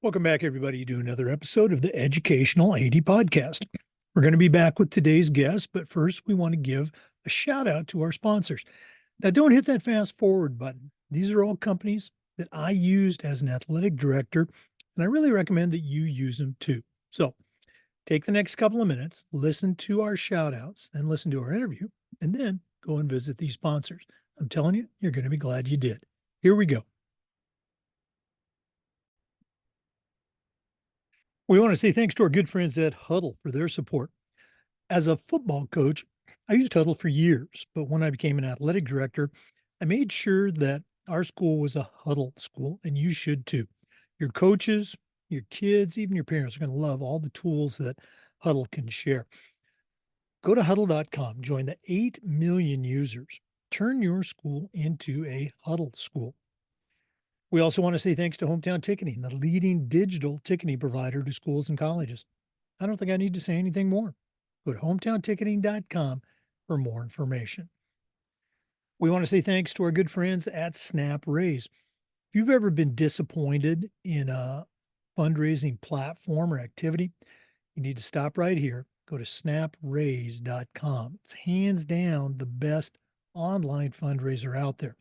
Welcome back, everybody, to another episode of the Educational AD Podcast. We're going to be back with today's guest, but first we want to give a shout out to our sponsors. Now, don't hit that fast forward button. These are all companies that I used as an athletic director, and I really recommend that you use them too. So take the next couple of minutes, listen to our shout outs, then listen to our interview, and then go and visit these sponsors. I'm telling you, you're going to be glad you did. Here we go. We want to say thanks to our good friends at Huddle for their support. As a football coach, I used Huddle for years, but when I became an athletic director, I made sure that our school was a Huddle school, and you should too. Your coaches, your kids, even your parents are going to love all the tools that Huddle can share. Go to huddle.com, join the 8 million users. Turn your school into a Huddle school. We also want to say thanks to Hometown Ticketing, the leading digital ticketing provider to schools and colleges. I don't think I need to say anything more. Go to hometownticketing.com for more information. We want to say thanks to our good friends at Snap Raise. If you've ever been disappointed in a fundraising platform or activity, you need to stop right here. Go to snapraise.com. It's hands down the best online fundraiser out there.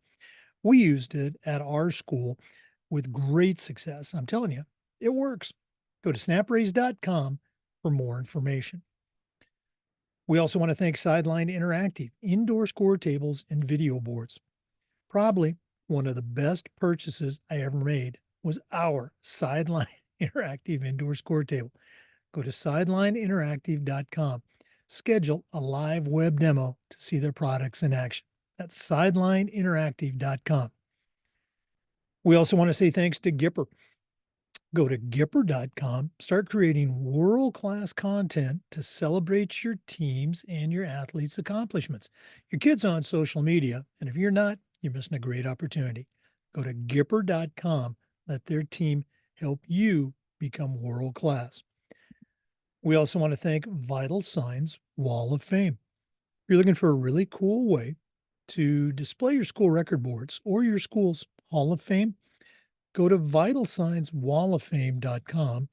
We used it at our school with great success. I'm telling you, it works. Go to snapraise.com for more information. We also want to thank Sideline Interactive, indoor score tables and video boards. Probably one of the best purchases I ever made was our Sideline Interactive indoor score table. Go to sidelineinteractive.com. Schedule a live web demo to see their products in action. That's sidelineinteractive.com. We also want to say thanks to Gipper. Go to Gipper.com, start creating world-class content to celebrate your teams and your athletes' accomplishments. Your kid's on social media, and if you're not, you're missing a great opportunity. Go to Gipper.com, let their team help you become world-class. We also want to thank Vital Signs Wall of Fame. If you're looking for a really cool way to display your school record boards or your school's Hall of Fame, go to vitalsignswalloffame.com.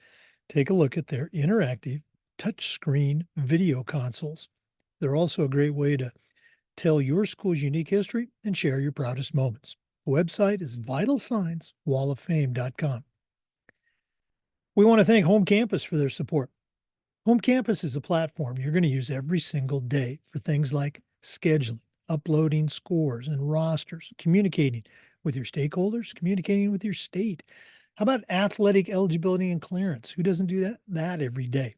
Take a look at their interactive touchscreen video consoles. They're also a great way to tell your school's unique history and share your proudest moments. The website is vitalsignswalloffame.com. We want to thank Home Campus for their support. Home Campus is a platform you're going to use every single day for things like scheduling, uploading scores and rosters, communicating with your stakeholders, communicating with your state. How about athletic eligibility and clearance? Who doesn't do that every day?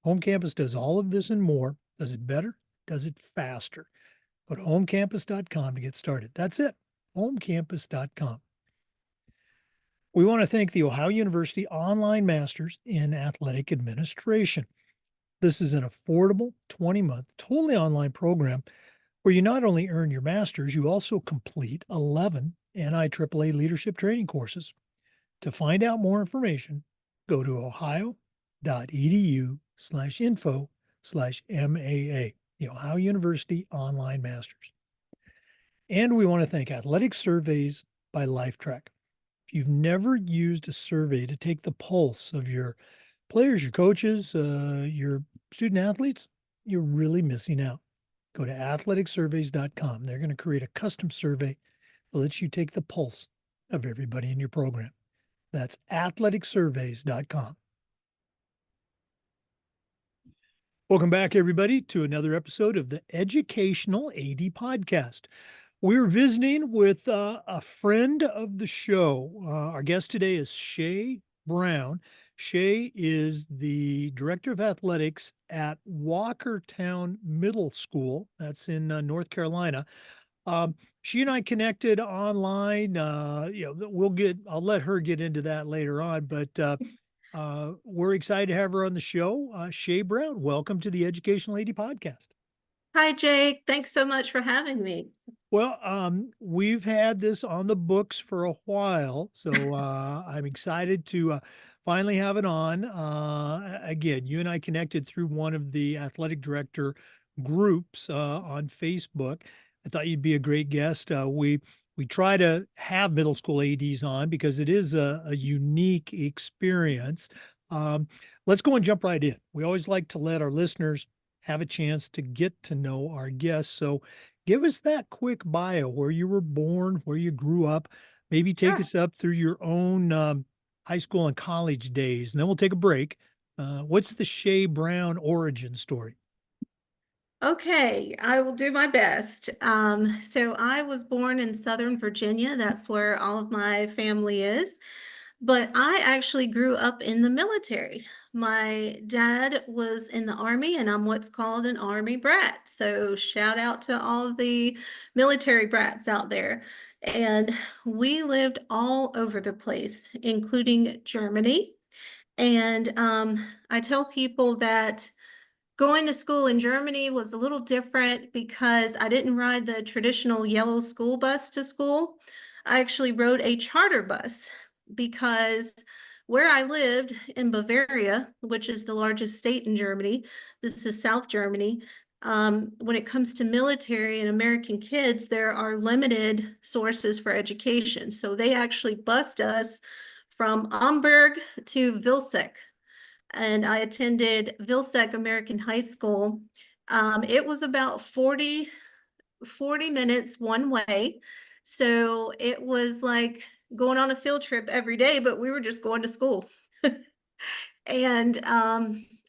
Home Campus does all of this and more. Does it better? Does it faster? Go to homecampus.com to get started. That's it, homecampus.com. We want to thank the Ohio University Online Masters in Athletic Administration. This is an affordable 20-month, totally online program where you not only earn your master's, you also complete 11 NIAAA leadership training courses. To find out more information, go to ohio.edu/info/MAA, the Ohio University Online Masters. And we want to thank Athletic Surveys by LifeTrack. If you've never used a survey to take the pulse of your players, your coaches, your student athletes, you're really missing out. Go to athleticsurveys.com. They're going to create a custom survey that lets you take the pulse of everybody in your program. That's athleticsurveys.com. Welcome back, everybody, to another episode of the Educational AD Podcast. We're visiting with a friend of the show. Our guest today is Shae Brown. Shae is the director of athletics at Walkertown Middle School. That's in North Carolina. She and I connected online. I'll let her get into that later on, but we're excited to have her on the show. Shae Brown, welcome to the Educational AD Podcast. Hi, Jake. Thanks so much for having me. Well, we've had this on the books for a while, so I'm excited to finally have it on. Again, you and I connected through one of the athletic director groups on Facebook. I thought you'd be a great guest. We We try to have middle school ADs on because it is a unique experience. Um, let's go and jump right in. We always like to let our listeners have a chance to get to know our guests. So give us that quick bio, where you were born, where you grew up, maybe take Sure. us up through your own high school and college days, and then we'll take a break. What's the Shae Brown origin story? Okay, I will do my best. So I was born in Southern Virginia. That's where all of my family is. But I actually grew up in the military. My dad was in the Army, and I'm what's called an Army brat. So shout out to all of the military brats out there. And we lived all over the place, including Germany. And I tell people that going to school in Germany was a little different because I didn't ride the traditional yellow school bus to school. I actually rode a charter bus because where I lived in Bavaria, which is the largest state in Germany, this is South Germany. When it comes to military and American kids, there are limited sources for education. So they actually bused us from Amberg to Vilseck, and I attended Vilseck American High School. It was about 40 minutes one way. So it was like going on a field trip every day, but we were just going to school. And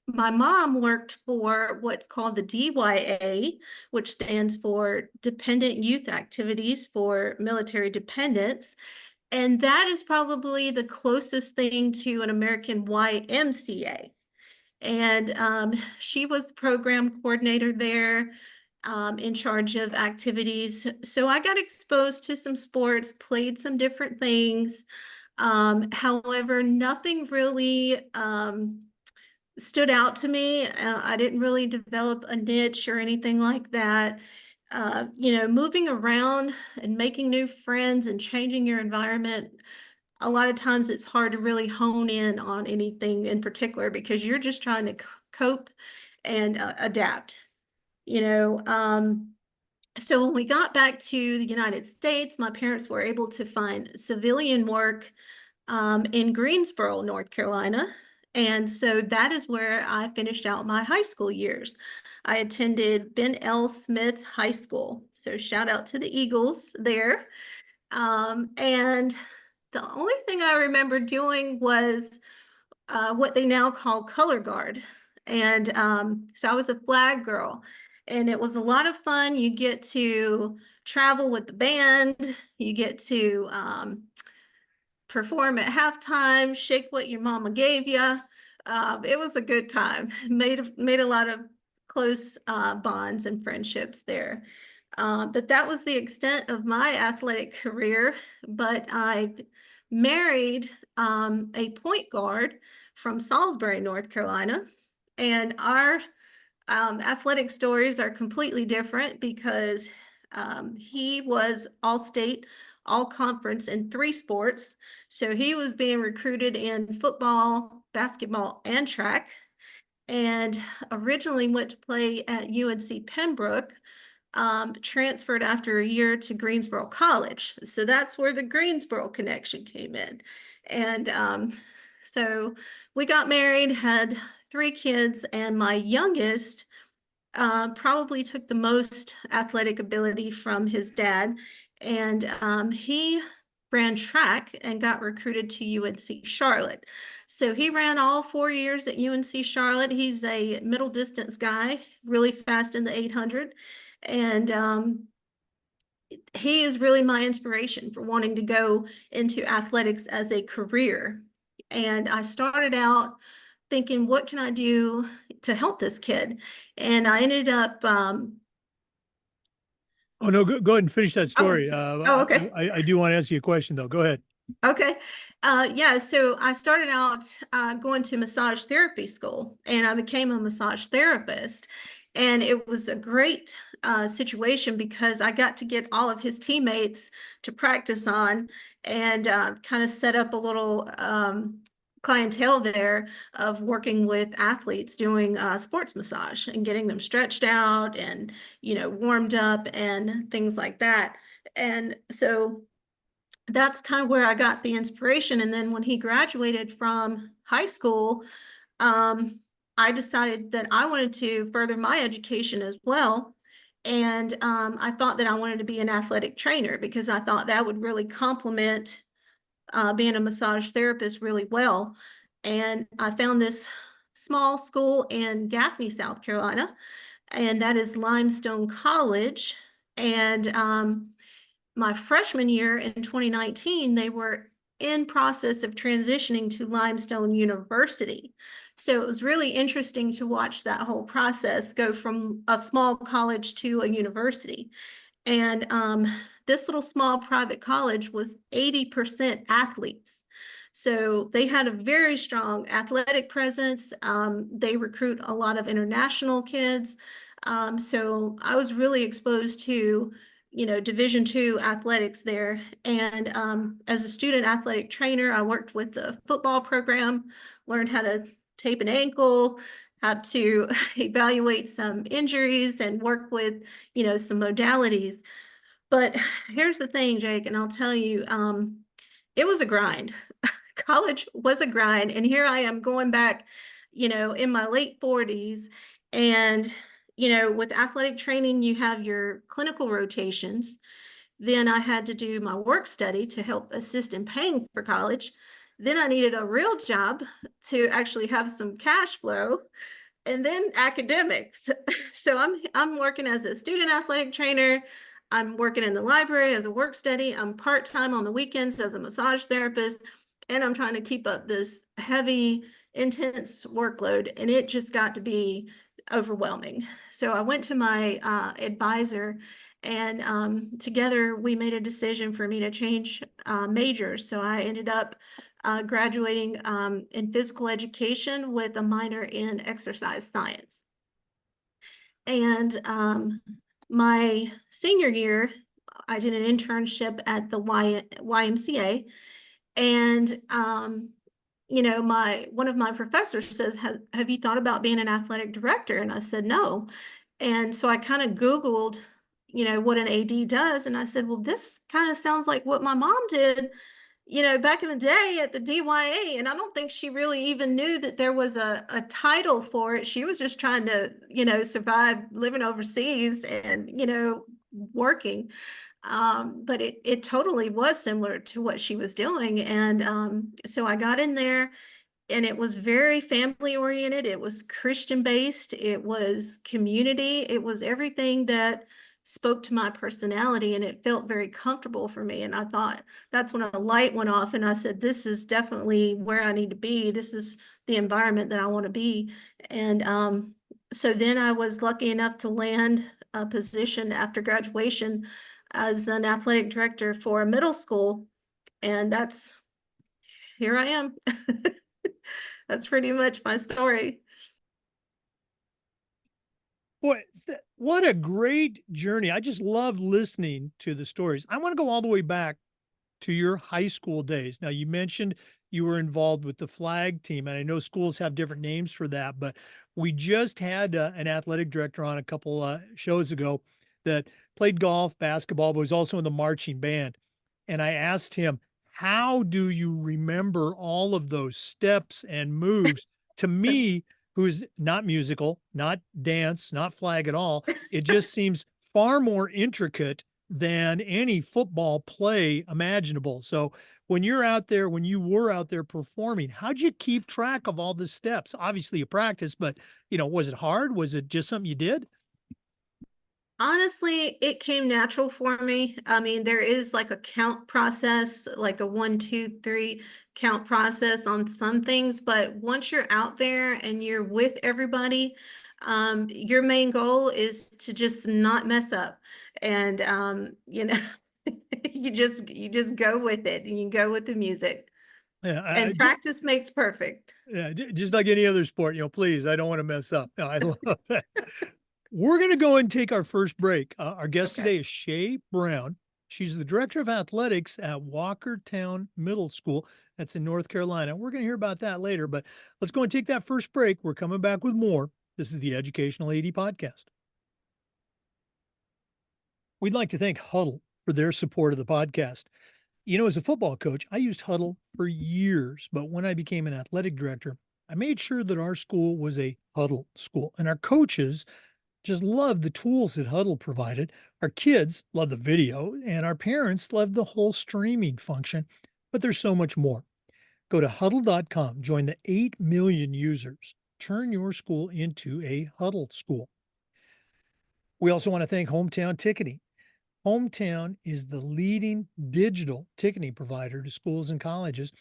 my mom worked for what's called the DYA, which stands for Dependent Youth Activities for Military Dependents. And that is probably the closest thing to an American YMCA. And she was the program coordinator there, in charge of activities. So I got exposed to some sports, played some different things. However, nothing really stood out to me. I didn't really develop a niche or anything like that. Moving around and making new friends and changing your environment, a lot of times it's hard to really hone in on anything in particular because you're just trying to cope and adapt, you know. So when we got back to the United States, my parents were able to find civilian work in Greensboro, North Carolina. And so that is where I finished out my high school years. I attended Ben L. Smith High School. So shout out to the Eagles there. And the only thing I remember doing was what they now call color guard. And so I was a flag girl, and it was a lot of fun. You get to travel with the band, you get to perform at halftime, shake what your mama gave you. It was a good time. Made a lot of close bonds and friendships there. But that was the extent of my athletic career. But I married a point guard from Salisbury, North Carolina, and our athletic stories are completely different because he was all state, all conference in 3 sports. So he was being recruited in football, basketball, and track, and originally went to play at UNC Pembroke, transferred after a year to Greensboro College. So that's where the Greensboro connection came in. And so we got married, had 3 kids, and my youngest probably took the most athletic ability from his dad. And he ran track and got recruited to UNC Charlotte. So he ran all 4 years at UNC Charlotte. He's a middle distance guy, really fast in the 800. And he is really my inspiration for wanting to go into athletics as a career. And I started out thinking, what can I do to help this kid? And I ended up, Oh no, go ahead and finish that oh, story. oh, okay. I do want to ask you a question though. Go ahead. Okay. Yeah, so I started out going to massage therapy school, and I became a massage therapist. And it was a great situation because I got to get all of his teammates to practice on, and kind of set up a little clientele there of working with athletes doing sports massage and getting them stretched out and, warmed up and things like that. And so that's kind of where I got the inspiration. And then when he graduated from high school, um, I decided that I wanted to further my education as well. And I thought that I wanted to be an athletic trainer because I thought that would really complement being a massage therapist really well. And I found this small school in Gaffney, South Carolina, and that is Limestone College. And my freshman year in 2019, they were in process of transitioning to Limestone University. So it was really interesting to watch that whole process go from a small college to a university. And this little small private college was 80% athletes. So they had a very strong athletic presence. They recruit a lot of international kids. So I was really exposed to, Division II athletics there. And as a student athletic trainer, I worked with the football program, learned how to tape an ankle, how to evaluate some injuries and work with, some modalities. But here's the thing, Jake, and I'll tell you, it was a grind. College was a grind. And here I am going back, in my late 40s. And, with athletic training, you have your clinical rotations. Then I had to do my work study to help assist in paying for college. Then I needed a real job to actually have some cash flow, and then academics. So I'm working as a student athletic trainer. I'm working in the library as a work study. I'm part-time on the weekends as a massage therapist, and I'm trying to keep up this heavy, intense workload, and it just got to be overwhelming. So I went to my advisor, and together we made a decision for me to change majors. So I ended up graduating in physical education with a minor in exercise science. And my senior year, I did an internship at the YMCA. And my one of my professors says, have you thought about being an athletic director? And I said, no. And so I kind of Googled, what an AD does. And I said, well, this kind of sounds like what my mom did, back in the day at the DYA. And I don't think she really even knew that there was a title for it. She was just trying to, survive living overseas and, working. But it totally was similar to what she was doing. And so I got in there, and it was very family oriented. It was Christian based. It was community. It was everything that spoke to my personality, and it felt very comfortable for me. And I thought that's when a light went off, and I said, this is definitely where I need to be. This is the environment that I want to be. And so then I was lucky enough to land a position after graduation as an athletic director for a middle school. And that's here I am. That's pretty much my story. Boy, what a great journey. I just love listening to the stories. I want to go all the way back to your high school days. Now, you mentioned you were involved with the flag team, and I know schools have different names for that, but we just had an athletic director on a couple shows ago that played golf, basketball, but was also in the marching band. And I asked him, how do you remember all of those steps and moves? To me, who's not musical, not dance, not flag at all, it just seems far more intricate than any football play imaginable. So when you're out there, when you were out there performing, how'd you keep track of all the steps? Obviously you practice, but was it hard? Was it just something you did? Honestly, it came natural for me. I mean, there is like a count process, like a 1, 2, 3 count process on some things, but once you're out there and you're with everybody, your main goal is to just not mess up. And you just go with it, and you go with the music. Yeah, And practice makes perfect. yeah, just like any other sport, please, I don't want to mess up. No, I love that. We're going to go and take our first break. Our guest Okay. today is Shae Brown. She's the director of athletics at Walkertown Middle School. That's in North Carolina. We're going to hear about that later, but let's go and take that first break. We're coming back with more. This is the Educational AD Podcast. We'd like to thank Huddle for their support of the podcast. As a football coach, I used Huddle for years, but when I became an athletic director, I made sure that our school was a Huddle school and our coaches just loved the tools that Huddle provided. Our kids loved the video and our parents loved the whole streaming function, but there's so much more. Go to huddle.com, join the 8 million users, turn your school into a Huddle school. We also want to thank Hometown Ticketing. Hometown is the leading digital ticketing provider to schools and colleges.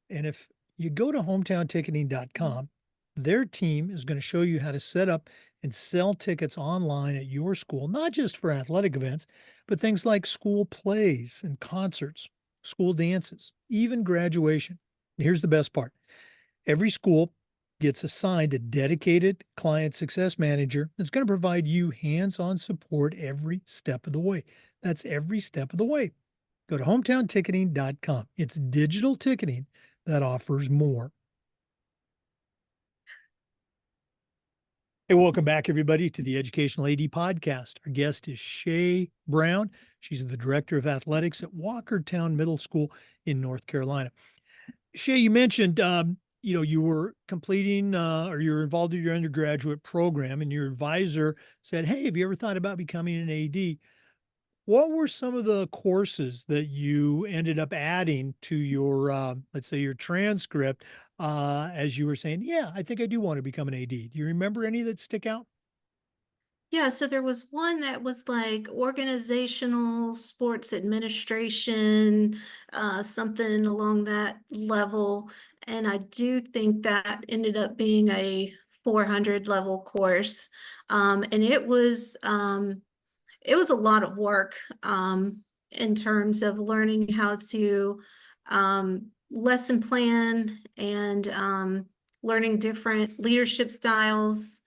And if you go to hometownticketing.com, their team is going to show you how to set up and sell tickets online at your school, not just for athletic events, but things like school plays and concerts, school dances, even graduation. And here's the best part: every school gets assigned a dedicated client success manager that's going to provide you hands on support every step of the way. That's every step of the way. Go to hometownticketing.com. It's digital ticketing that offers more. Hey, welcome back, everybody, to the Educational AD Podcast. Our guest is Shae Brown. She's the Director of Athletics at Walkertown Middle School in North Carolina. Shae, you mentioned, you were completing or you were involved in your undergraduate program, and your advisor said, "Hey, have you ever thought about becoming an AD?" What were some of the courses that you ended up adding to your, let's say, your transcript, as you were saying, "Yeah, I think I do want to become an AD." Do you remember any that stick out? Yeah, so there was one that was like organizational sports administration, something along that level. And I do think that ended up being a 400 level course. And it was a lot of work in terms of learning how to lesson plan and learning different leadership styles.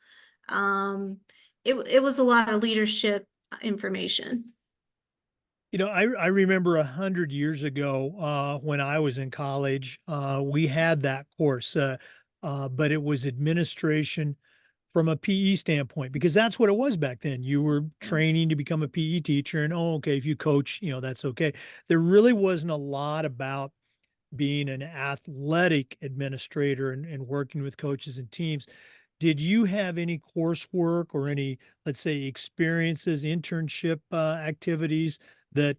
Um, it was a lot of leadership information. I remember 100 years ago, when I was in college, we had that course, but it was administration from a PE standpoint, because that's what it was back then. You were training to become a PE teacher, and oh, okay, if you coach, that's okay. There really wasn't a lot about being an athletic administrator and working with coaches and teams. Did you have any coursework or any, let's say, experiences, internship activities that,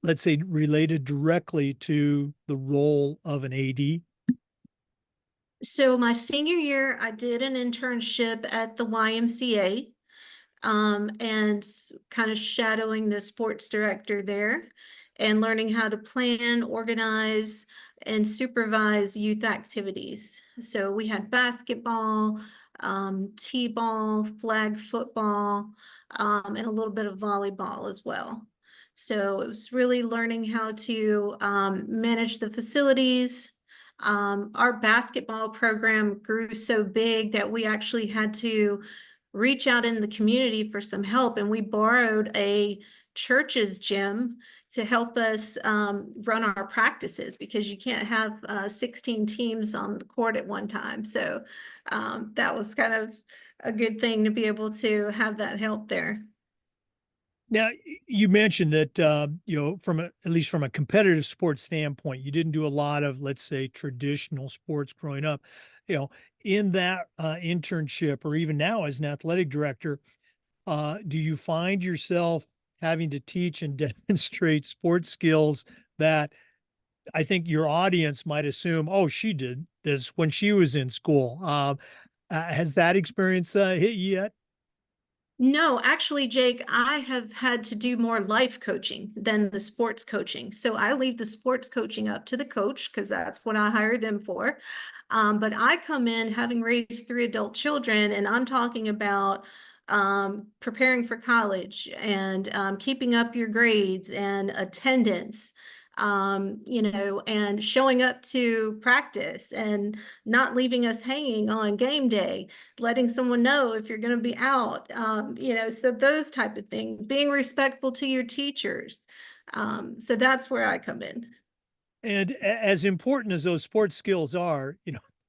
let's say, related directly to the role of an AD? So my senior year, I did an internship at the YMCA. And kind of shadowing the sports director there and learning how to plan, organize, and supervise youth activities. So we had basketball, t-ball, flag football, and a little bit of volleyball as well. So it was really learning how to manage the facilities. Our basketball program grew so big that we actually had to reach out in the community for some help. And we borrowed a church's gym to help us run our practices, because you can't have 16 teams on the court at one time. So that was kind of a good thing to be able to have that help there. Now, you mentioned that, at least from a competitive sports standpoint, you didn't do a lot of, let's say, traditional sports growing up. You know, in that internship, or even now as an athletic director, do you find yourself having to teach and demonstrate sports skills that I think your audience might assume, oh, she did this when she was in school? Has that experience hit you yet? No, actually, Jake, I have had to do more life coaching than the sports coaching. So I leave the sports coaching up to the coach because that's what I hire them for. But I come in having raised three adult children, and I'm talking about preparing for college and keeping up your grades and attendance, and showing up to practice and not leaving us hanging on game day, letting someone know if you're going to be out, so those type of things, being respectful to your teachers. So that's where I come in. And as important as those sports skills are,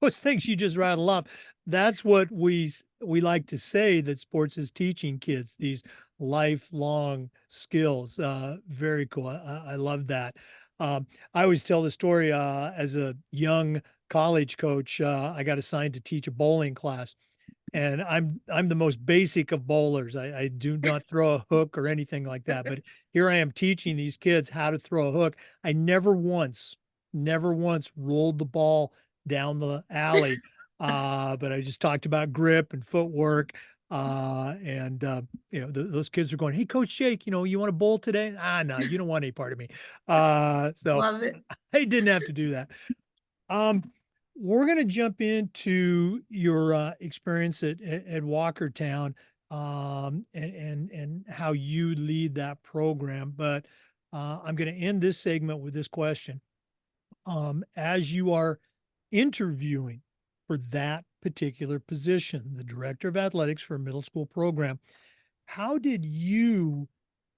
those things you just rattle off, that's what we like to say that sports is teaching kids, these lifelong skills. Very cool. I love that. I always tell the story, as a young college coach, I got assigned to teach a bowling class, and I'm the most basic of bowlers. I do not throw a hook or anything like that, but here I am teaching these kids how to throw a hook. I never once rolled the ball down the alley, but I just talked about grip and footwork, and, th those kids are going, "Hey, Coach Jake, you wanna bowl today?" "Ah, no, you don't want any part of me." So Love it. I didn't have to do that. Um, we're gonna jump into your, experience at Walkertown, and how you lead that program, but, I'm gonna end this segment with this question. As you are interviewing for that particular position, the director of athletics for a middle school program, how did you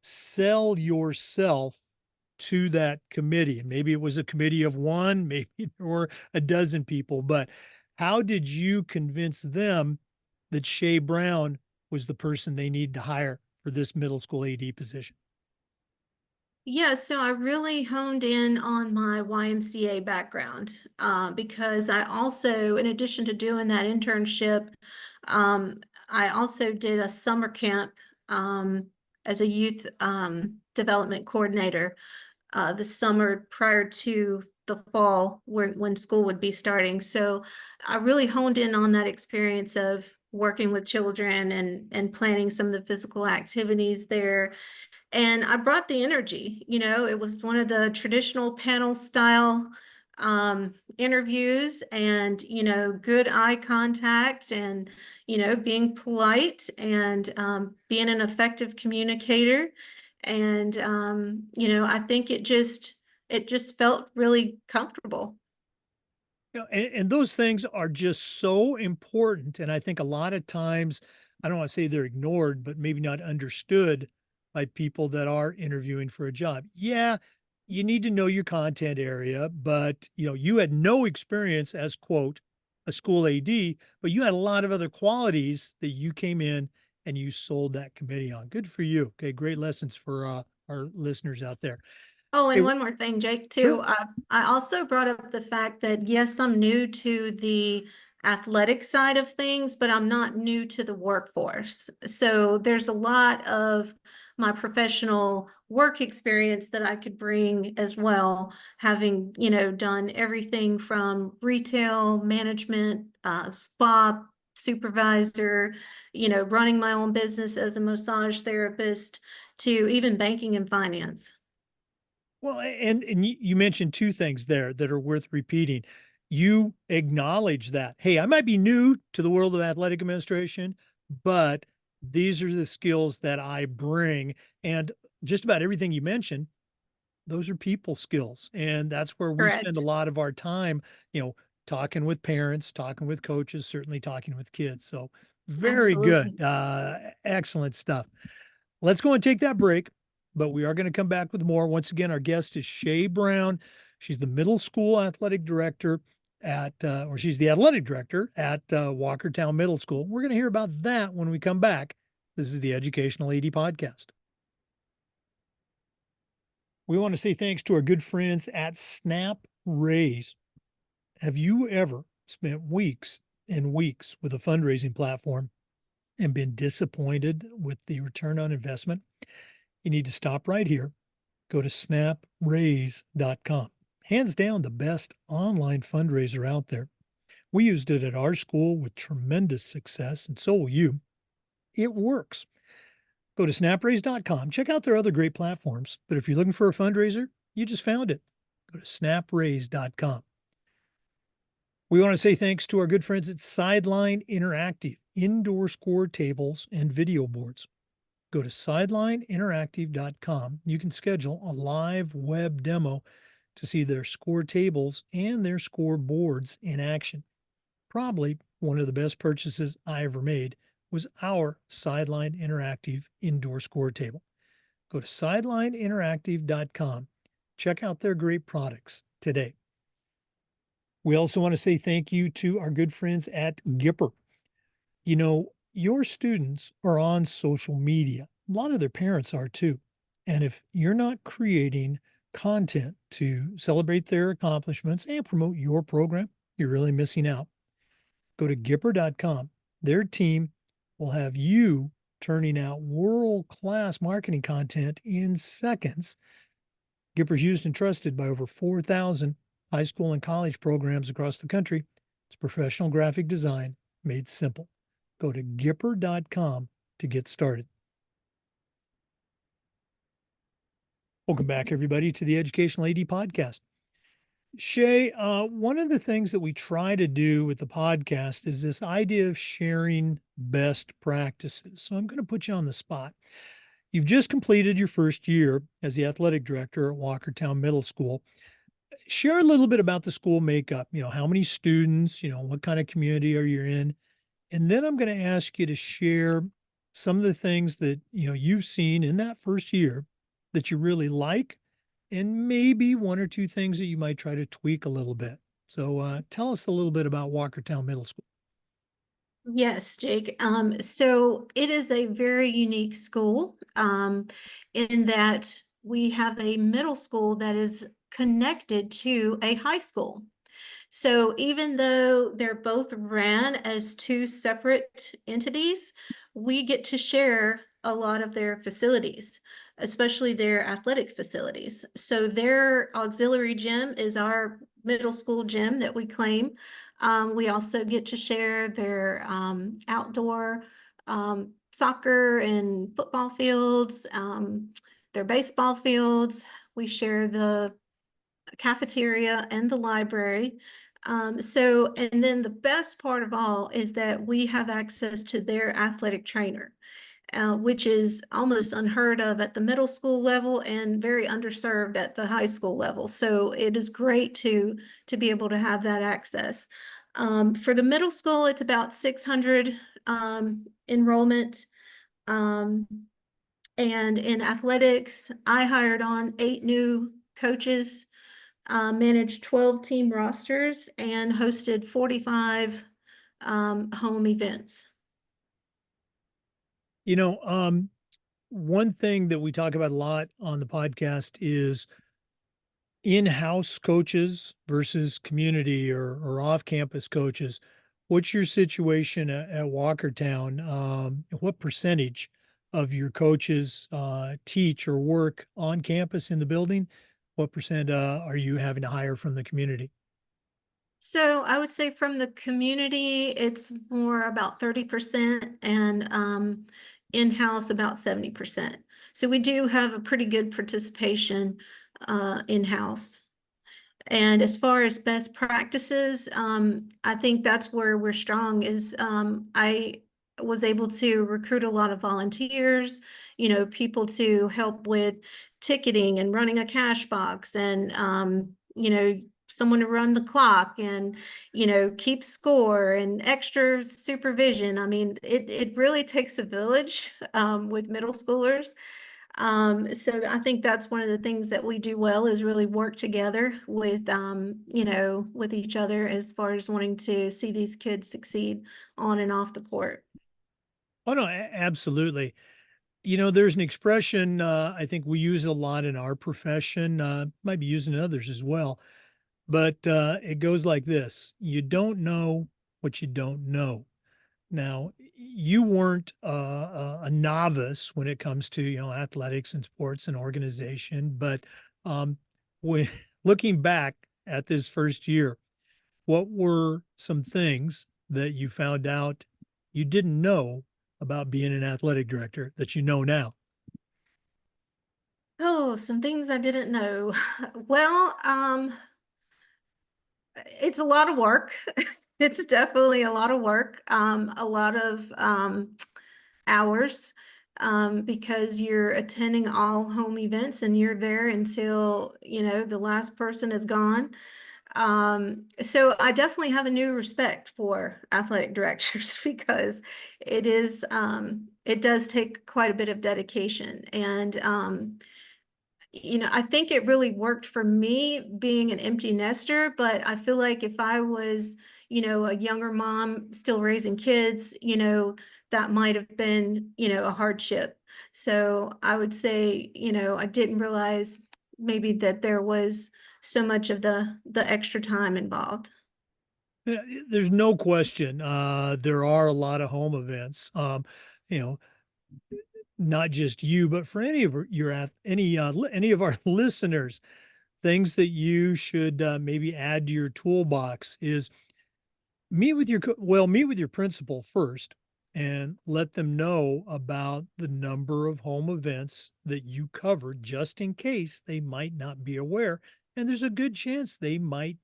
sell yourself to that committee? And maybe it was a committee of one, maybe there were a dozen people, but how did you convince them that Shae Brown was the person they need to hire for this middle school AD position? Yeah, so I really honed in on my YMCA background because I also, in addition to doing that internship, I also did a summer camp as a youth development coordinator the summer prior to the fall when school would be starting. So I really honed in on that experience of working with children and planning some of the physical activities there, and I brought the energy. It was one of the traditional panel style interviews, and good eye contact, and being polite, and being an effective communicator. And I think it just felt really comfortable. And those things are just so important, and I think a lot of times, I don't wanna say they're ignored, but maybe not understood by people that are interviewing for a job. Yeah, you need to know your content area, but, you had no experience as, quote, "a school AD," but you had a lot of other qualities that you came in and you sold that committee on. Good for you. Okay, great lessons for, our listeners out there. Oh, Hey, and one more thing, Jake, too. sure. I also brought up the fact that, yes, I'm new to the athletic side of things, but I'm not new to the workforce. So there's a lot of my professional work experience that I could bring as well, having, done everything from retail management, spa supervisor, running my own business as a massage therapist, to even banking and finance. Well, and you mentioned 2 things there that are worth repeating. You acknowledge that, "Hey, I might be new to the world of athletic administration, but these are the skills that I bring," and just about everything you mentioned, those are people skills, and that's where we spend a Correct. lot of our time, you know, talking with parents, talking with coaches, certainly talking with kids, so very good, Absolutely. excellent stuff. Let's go and take that break, but we are going to come back with more. Once again, our guest is Shae Brown. She's the middle school athletic director or she's the athletic director at Walkertown Middle School. We're going to hear about that when we come back. This is the Educational AD Podcast. We want to say thanks to our good friends at Snap Raise. Have you ever spent weeks and weeks with a fundraising platform and been disappointed with the return on investment? You need to stop right here. Go to snapraise.com. Hands down, the best online fundraiser out there. We used it at our school with tremendous success, and so will you. It works. Go to snapraise.com. Check out their other great platforms. But if you're looking for a fundraiser, you just found it. Go to snapraise.com. We want to say thanks to our good friends at Sideline Interactive, indoor score tables and video boards. Go to sidelineinteractive.com. You can schedule a live web demo to see their score tables and their score boards in action. Probably one of the best purchases I ever made was our Sideline Interactive indoor score table. Go to sidelineinteractive.com. Check out their great products today. We also want to say thank you to our good friends at Gipper. Your students are on social media. A lot of their parents are too. And if you're not creating content to celebrate their accomplishments and promote your program, you're really missing out. Go to Gipper.com. Their team will have you turning out world class marketing content in seconds. Gipper's used and trusted by over 4,000 high school and college programs across the country. It's professional graphic design made simple. Go to Gipper.com to get started. Welcome back, everybody, to the Educational AD Podcast. Shae, one of the things that we try to do with the podcast is this idea of sharing best practices. So I'm going to put you on the spot. You've just completed your first year as the athletic director at Walkertown Middle School. Share a little bit about the school makeup. How many students, what kind of community are you in? And then I'm going to ask you to share some of the things that, you've seen in that first year that you really like, and maybe one or two things that you might try to tweak a little bit. So tell us a little bit about Walkertown Middle School. Yes, Jake. So it is a very unique school in that we have a middle school that is connected to a high school. So even though they're both ran as two separate entities, we get to share a lot of their facilities, especially their athletic facilities. So their auxiliary gym is our middle school gym that we claim. We also get to share their outdoor soccer and football fields, their baseball fields. We share the cafeteria and the library. And then the best part of all is that we have access to their athletic trainer, which is almost unheard of at the middle school level and very underserved at the high school level. So it is great to be able to have that access. For the middle school, it's about 600 enrollment. Um, and in athletics, I hired on 8 new coaches, managed 12 team rosters, and hosted 45 home events. You know, um, One thing that we talk about a lot on the podcast is in-house coaches versus community or off-campus coaches. What's your situation at Walkertown? What percentage of your coaches teach or work on campus in the building? What percent are you having to hire from the community? So I would say from the community, it's more about 30% and in-house about 70%. So we do have a pretty good participation in-house. And as far as best practices, I think that's where we're strong is I was able to recruit a lot of volunteers, people to help with ticketing and running a cash box and, someone to run the clock and, keep score and extra supervision. I mean, it really takes a village with middle schoolers. So I think that's one of the things that we do well is really work together with, with each other as far as wanting to see these kids succeed on and off the court. Oh no, absolutely. There's an expression I think we use a lot in our profession, might be used in others as well, but it goes like this: you don't know what you don't know. Now, you weren't a novice when it comes to athletics and sports and organization, but when looking back at this first year, what were some things that you found out you didn't know about being an athletic director that you know now? Oh, some things I didn't know. Well, it's a lot of work. It's definitely a lot of work, a lot of hours, because you're attending all home events and you're there until, the last person is gone. So I definitely have a new respect for athletic directors because it does take quite a bit of dedication. And I think it really worked for me being an empty nester, but I feel like if I was, a younger mom still raising kids, that might have been, a hardship. So I would say, I didn't realize, maybe that there was so much of the extra time involved. Yeah, there's no question. There are a lot of home events. You know, not just you, but for any of any of our listeners, things that you should maybe add to your toolbox is meet with your principal first and let them know about the number of home events that you cover just in case they might not be aware. And there's a good chance it might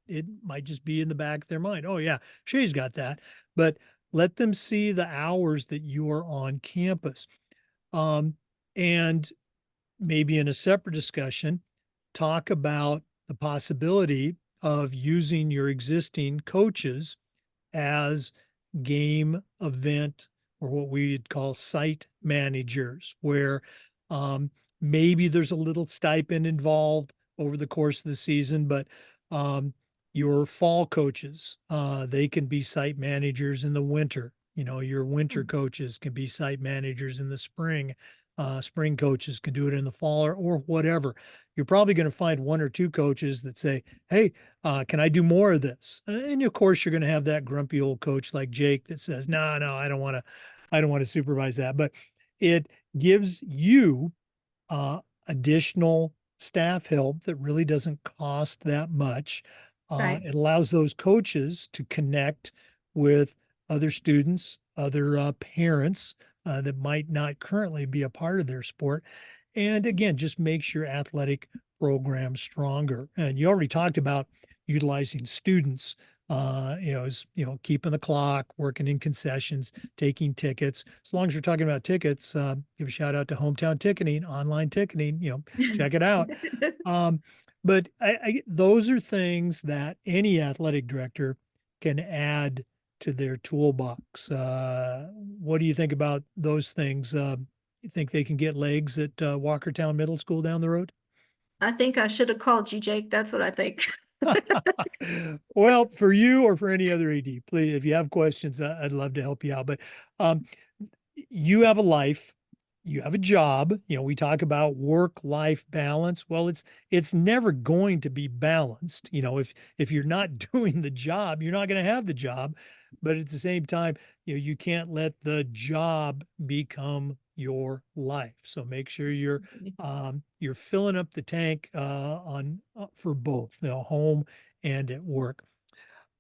just be in the back of their mind. Oh yeah, Shay's got that. But let them see the hours that you are on campus. Um, and maybe in a separate discussion, talk about the possibility of using your existing coaches as game event or what we'd call site managers, where um, maybe there's a little stipend involved over the course of the season, but um, your fall coaches, they can be site managers in the winter. You know, your winter coaches can be site managers in the spring. Spring coaches can do it in the fall or whatever. You're probably going to find one or two coaches that say, hey, can I do more of this? And of course, you're going to have that grumpy old coach like Jake that says, no, no, I don't want to supervise that. But it gives you uh, additional staff help that really doesn't cost that much. Right. It allows those coaches to connect with other students, other parents that might not currently be a part of their sport. And again, just makes your athletic program stronger. And you already talked about utilizing students, keeping the clock, working in concessions, taking tickets. As long as you're talking about tickets, give a shout out to Hometown Ticketing, online ticketing, check it out. Um, but those are things that any athletic director can add to their toolbox. What do you think about those things? You think they can get legs at Walkertown Middle School down the road? I think I should have called you, Jake. That's what I think. Well, for you or for any other AD, please, if you have questions, I'd love to help you out. But um, you have a life, you have a job. We talk about work-life balance. Well, it's never going to be balanced. If you're not doing the job, you're not going to have the job. But at the same time, you can't let the job become your life. So make sure you're filling up the tank on for both, home and at work.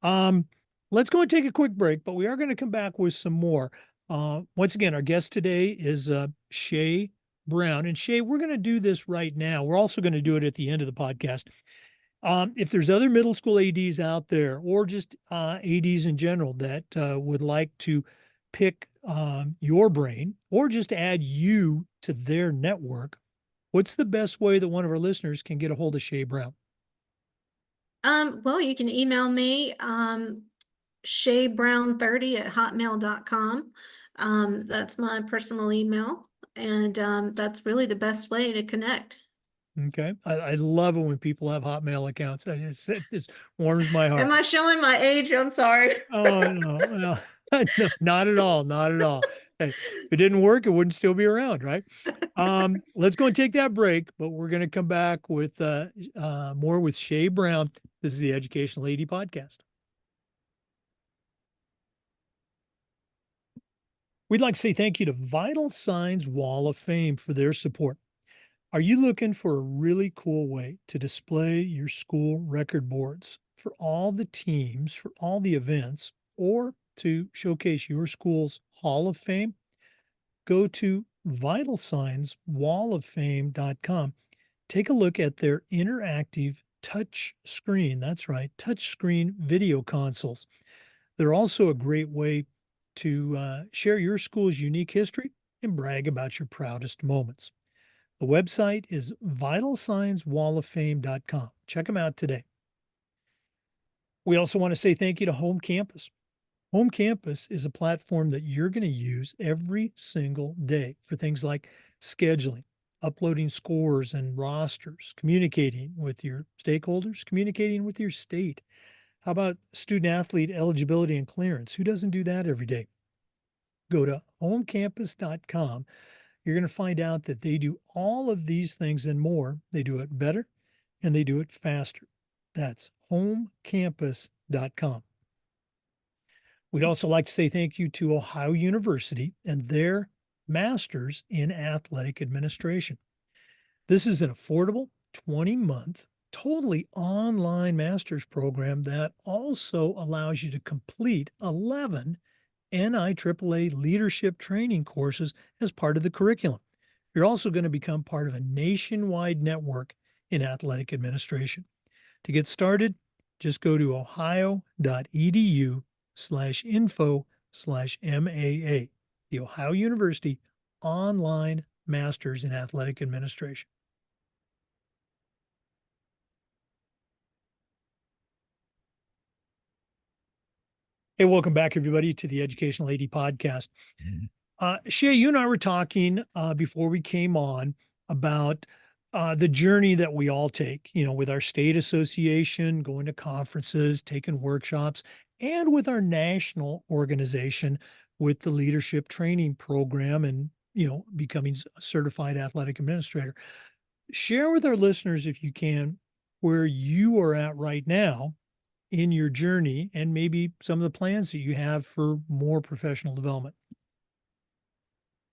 Um, let's go and take a quick break, but we are going to come back with some more. Once again, our guest today is Shae Brown. And Shae, we're going to do this right now. We're also going to do it at the end of the podcast. If there's other middle school ADs out there or just ADs in general that would like to pick your brain or just add you to their network, what's the best way that one of our listeners can get a hold of Shae Brown? Well, you can email me, shaebrown30@hotmail.com. That's my personal email, and that's really the best way to connect. Okay. I love it when people have Hotmail accounts. It just warms my Am heart. I showing my age? I'm sorry. Oh, no, no, no, not at all. Not at all. Hey, if it didn't work, it wouldn't still be around, right? Let's go and take that break, but we're going to come back with more with Shae Brown. This is the Educational AD Podcast. We'd like to say thank you to Vital Signs Wall of Fame for their support. Are you looking for a really cool way to display your school record boards for all the teams, for all the events, or to showcase your school's Hall of Fame? Go to vitalsignswalloffame.com. Take a look at their interactive touch screen. That's right, touch screen video consoles. They're also a great way to share your school's unique history and brag about your proudest moments. The website is vitalsignswalloffame.com. Check them out today. We also want to say thank you to Home Campus. Home Campus is a platform that you're going to use every single day for things like scheduling, uploading scores and rosters, communicating with your stakeholders, communicating with your state. How about student athlete eligibility and clearance? Who doesn't do that every day? Go to homecampus.com. You're going to find out that they do all of these things and more. They do it better, and they do it faster. That's homecampus.com. We'd also like to say thank you to Ohio University and their Masters in Athletic Administration. This is an affordable 20-month, totally online master's program that also allows you to complete 11 NIAAA leadership training courses as part of the curriculum. You're also going to become part of a nationwide network in athletic administration. To get started, just go to ohio.edu/info/MAA, the Ohio University Online Masters in Athletic Administration. Hey, welcome back, everybody, to the Educational AD Podcast. Shae, you and I were talking before we came on about the journey that we all take, with our state association, going to conferences, taking workshops, and with our national organization with the leadership training program and, becoming a certified athletic administrator. Share with our listeners, if you can, where you are at right now in your journey and maybe some of the plans that you have for more professional development.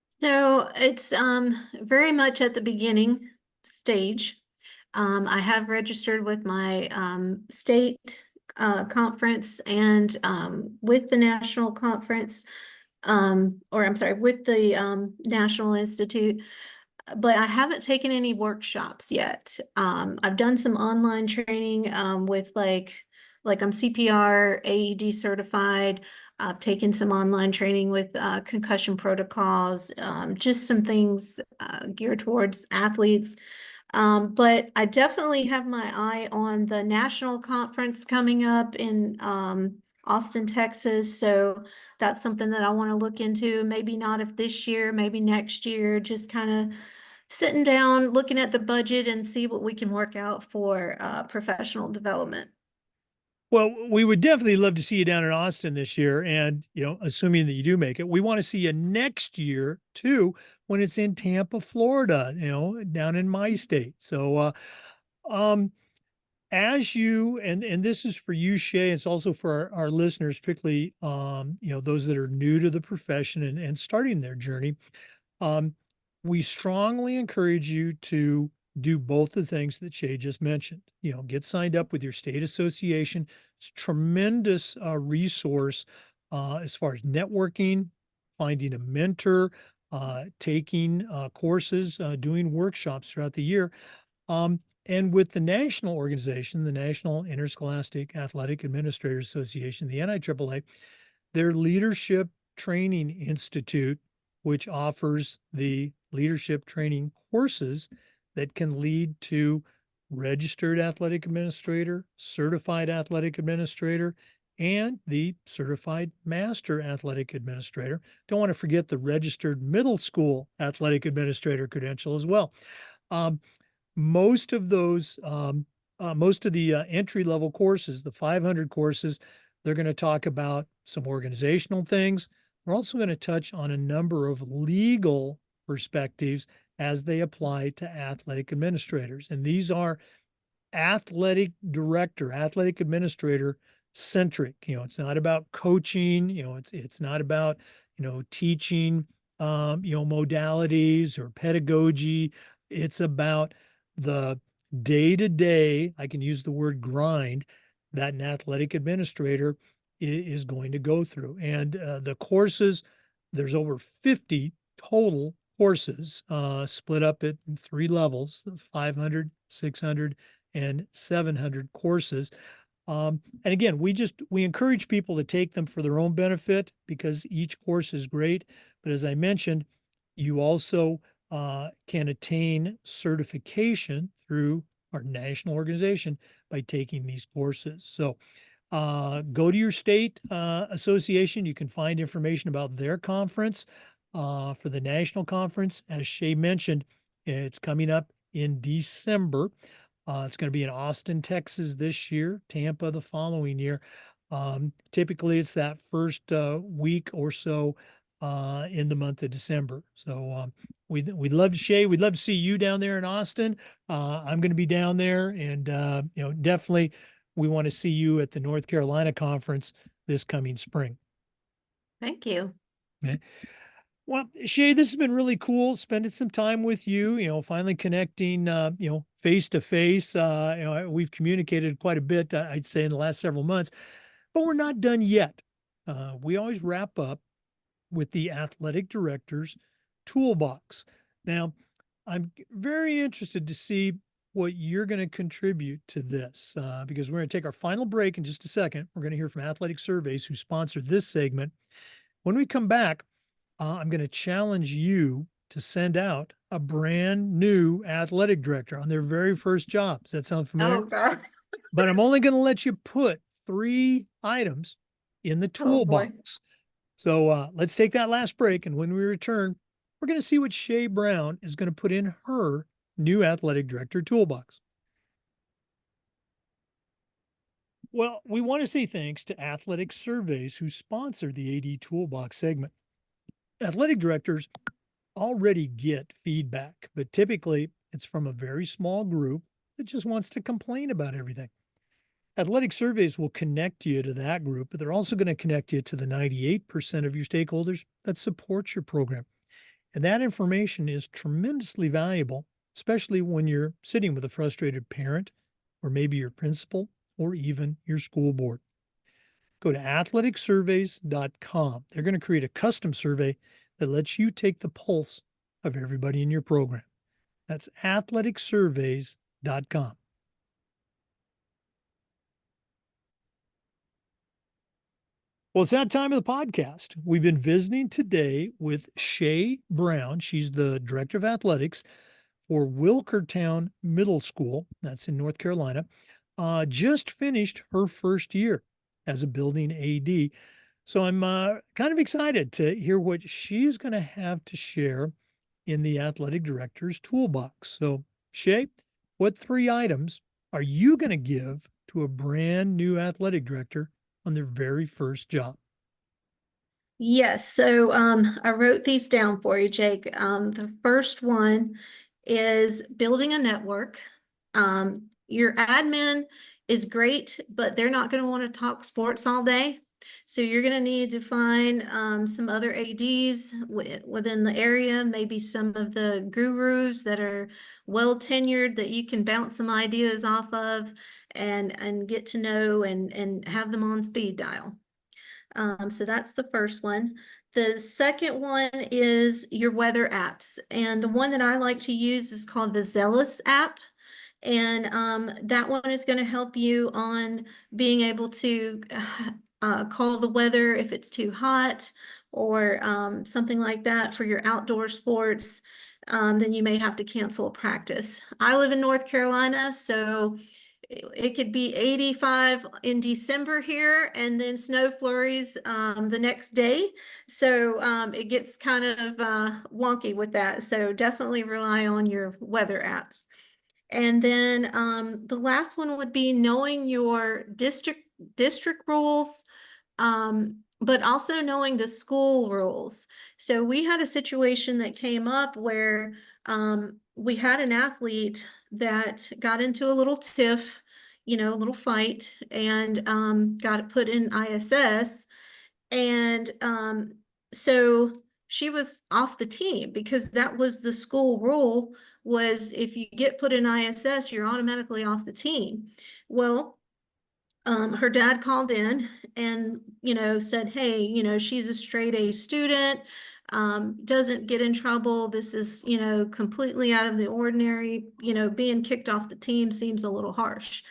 So it's very much at the beginning stage. I have registered with my state conference and with the national conference, or I'm sorry, with the National Institute, but I haven't taken any workshops yet. I've done some online training with like I'm CPR, AED certified. I've taken some online training with concussion protocols, just some things geared towards athletes. But I definitely have my eye on the national conference coming up in Austin, Texas. So that's something that I want to look into. Maybe not if this year, maybe next year, just kind of sitting down, looking at the budget and see what we can work out for professional development. Well, we would definitely love to see you down in Austin this year. And, assuming that you do make it, we want to see you next year too, when it's in Tampa, Florida, down in my state. So, um, as you, and this is for you, Shae, it's also for our listeners, particularly, those that are new to the profession and starting their journey. Um, we strongly encourage you to do both the things that Shae just mentioned. Get signed up with your state association. It's a tremendous resource as far as networking, finding a mentor, taking courses, doing workshops throughout the year. And with the national organization, the National Interscholastic Athletic Administrators Association, the NIAAA, their Leadership Training Institute, which offers the leadership training courses that can lead to registered athletic administrator, certified athletic administrator, and the certified master athletic administrator. Don't want to forget the registered middle school athletic administrator credential as well. Um, most of those, most of the entry level courses, the 500 courses, they're going to talk about some organizational things. We're also going to touch on a number of legal perspectives as they apply to athletic administrators. And these are athletic director, athletic administrator centric. It's not about coaching, it's not about, teaching, modalities or pedagogy. It's about the day to day, I can use the word grind, that an athletic administrator is going to go through. And the courses, there's over 50 total courses split up at 3 levels, 500, 600, and 700 courses. And again, we encourage people to take them for their own benefit because each course is great. But as I mentioned, you also can attain certification through our national organization by taking these courses. So go to your state association. You can find information about their conference for the national conference. As Shae mentioned, it's coming up in December. It's going to be in Austin, Texas this year, Tampa the following year. Typically, it's that first week or so in the month of December. So we'd love to, Shae, we'd love to see you down there in Austin. I'm going to be down there, and definitely we want to see you at the North Carolina conference this coming spring. Thank you. Okay. Well, Shae, this has been really cool spending some time with you, finally connecting, face to face. We've communicated quite a bit, I'd say, in the last several months, but we're not done yet. We always wrap up with the athletic director's toolbox. Now, I'm very interested to see what you're going to contribute to this because we're going to take our final break in just a second. We're going to hear from Athletic Surveys, who sponsored this segment. When we come back, I'm going to challenge you to send out a brand new athletic director on their very first job. Does that sound familiar? Oh God. But I'm only going to let you put 3 items in the Oh boy. toolbox. So let's take that last break. And when we return, we're going to see what Shae Brown is going to put in her new athletic director toolbox. Well, we want to say thanks to Athletic Surveys, who sponsor the AD Toolbox segment. Athletic directors already get feedback, but typically it's from a very small group that just wants to complain about everything. Athletic Surveys will connect you to that group, but they're also going to connect you to the 98% of your stakeholders that support your program. And that information is tremendously valuable, especially when you're sitting with a frustrated parent, or maybe your principal, or even your school board. Go to athleticsurveys.com. They're going to create a custom survey that lets you take the pulse of everybody in your program. That's athleticsurveys.com. Well, it's that time of the podcast. We've been visiting today with Shae Brown. She's the director of athletics for Walkertown Middle School. That's in North Carolina. Just finished her first year as a building AD. So I'm kind of excited to hear what she's going to have to share in the athletic director's toolbox. So, Shae, what 3 items are you going to give to a brand new athletic director on their very first job? Yes, so I wrote these down for you, Jake. The first one is building a network. Your admin is great, but they're not going to want to talk sports all day. So you're going to need to find some other ADs within the area, maybe some of the gurus that are well tenured that you can bounce some ideas off of and get to know and have them on speed dial. So that's the first one. The second one is your weather apps. And the one that I like to use is called the Zealous app. And that one is going to help you on being able to call the weather if it's too hot or something like that for your outdoor sports. Then you may have to cancel a practice. I live in North Carolina, so it could be 85 in December here and then snow flurries the next day. So it gets kind of wonky with that. So definitely rely on your weather apps. And then the last one would be knowing your district rules, but also knowing the school rules. So we had a situation that came up where we had an athlete that got into a little tiff, a little fight, and got put in ISS. And so she was off the team because that was the school rule, was if you get put in ISS, you're automatically off the team. Well, her dad called in and, said, hey, she's a straight A student, doesn't get in trouble. This is, completely out of the ordinary. Being kicked off the team seems a little harsh.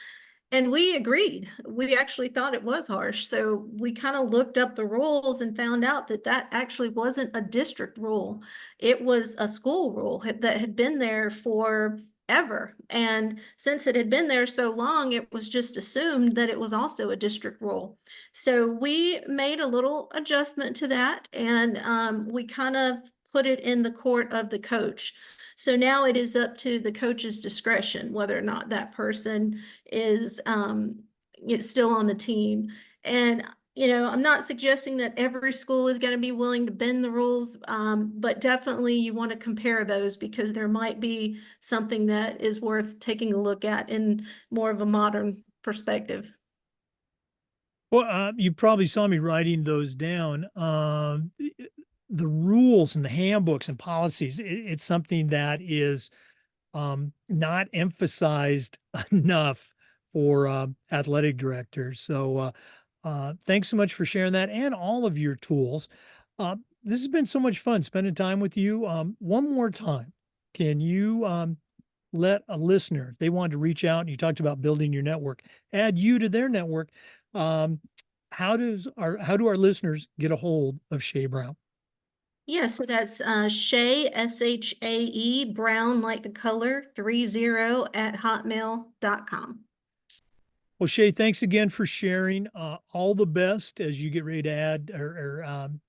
And we agreed. We actually thought it was harsh. So we kind of looked up the rules and found out that that actually wasn't a district rule. It was a school rule that had been there for ever. And since it had been there so long, it was just assumed that it was also a district rule. So we made a little adjustment to that, and we kind of put it in the court of the coach. So now it is up to the coach's discretion whether or not that person is it's still on the team. And I'm not suggesting that every school is going to be willing to bend the rules, but definitely you want to compare those because there might be something that is worth taking a look at in more of a modern perspective. Well, you probably saw me writing those down. The rules and the handbooks and policies, it's something that is not emphasized enough for athletic directors. So, thanks so much for sharing that and all of your tools. This has been so much fun spending time with you. One more time, can you let a listener, if they wanted to reach out, and you talked about building your network, add you to their network? Um, how do our listeners get a hold of Shae Brown? Yeah, so that's Shae, Shae Brown, like the color, 30 at hotmail.com. Well, Shay, thanks again for sharing. All the best as you get ready to add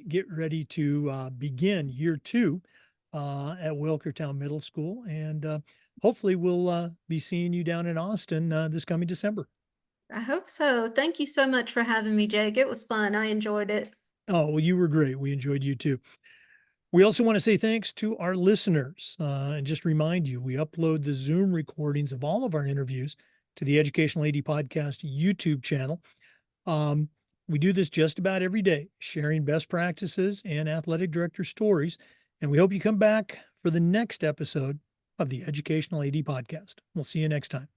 get ready to begin year two at Walkertown Middle School. And hopefully we'll be seeing you down in Austin this coming December. I hope so. Thank you so much for having me, Jake. It was fun. I enjoyed it. Oh, well, you were great. We enjoyed you too. We also want to say thanks to our listeners and just remind you we upload the Zoom recordings of all of our interviews to the Educational AD Podcast YouTube channel. Um, we do this just about every day, sharing best practices and athletic director stories. And we hope you come back for the next episode of the Educational AD Podcast. We'll see you next time.